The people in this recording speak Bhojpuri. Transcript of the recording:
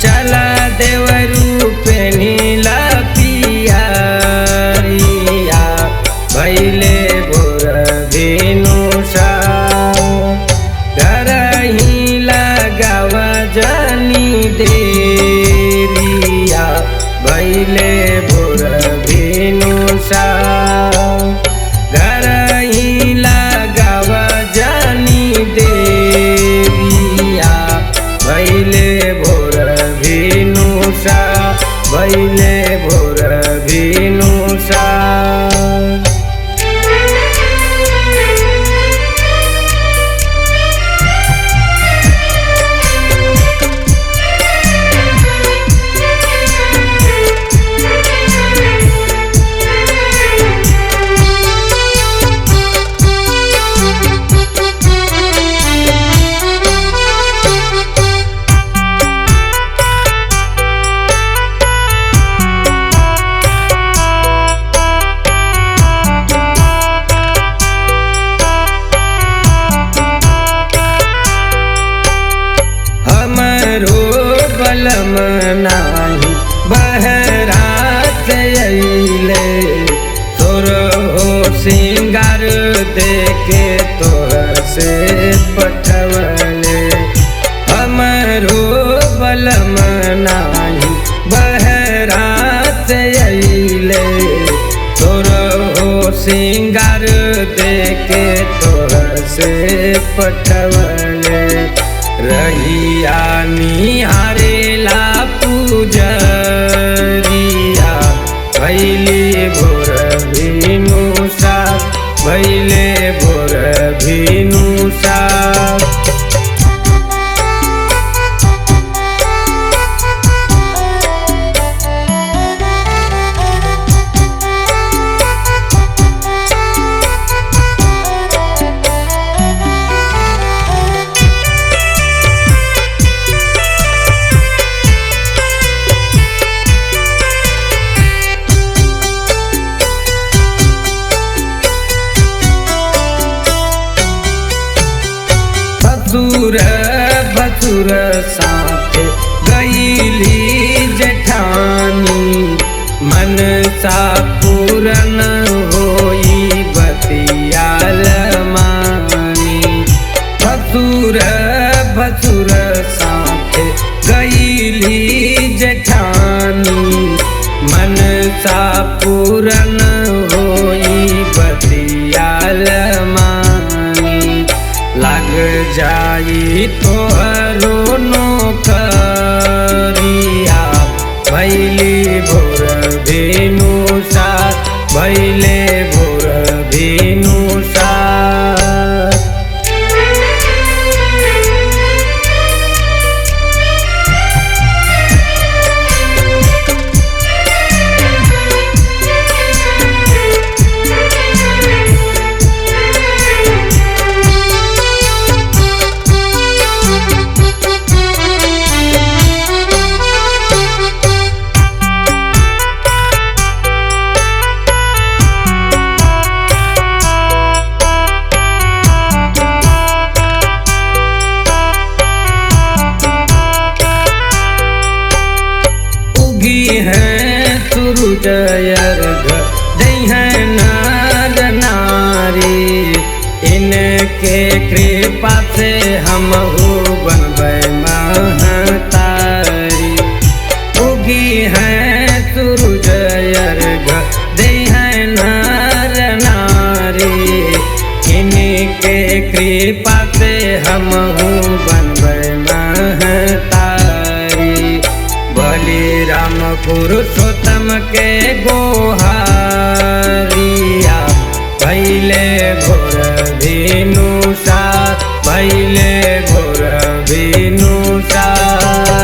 चला देवरू पेनीला पियरिया भैले भोर भेनुषा घर ही लगाव जनी देरिया भैले भोर भेनुषा घर ही लगाव जनी देरिया भैले भोर भेनुषा भैले भोर भेनुषा। बलम नाही बहरात अइले तोर हो सिंगार देके तोहर से पठवले हमरो बलम नाही बहरात अइले तोर हो सिंगार देके तोहर से पठवले रहिया निहारेला पूजरिया भैले भोर भेनुषा भैले भोर भेनुषा। बसुर साथ गईली जेठानी मन सा पूरन होई बतियाल मानी बसुर साथ गईली जेठानी मन सा पूरन होई बतियाल मानी लग जाई तोहरो नौकरिया भैले भोर भेनुषा भैले भोर भेनुषा। सूरज अर्घ दई नार नारी इनके कृपा से हम हो बनबै महतारी उगी है सूरज अर्घ दई नार नारी के कृपा से हमहू बनबै महतारी। बलि राम पुरुषोत्तम के गोहारिया भैले भोर भिनुषा भैले भोर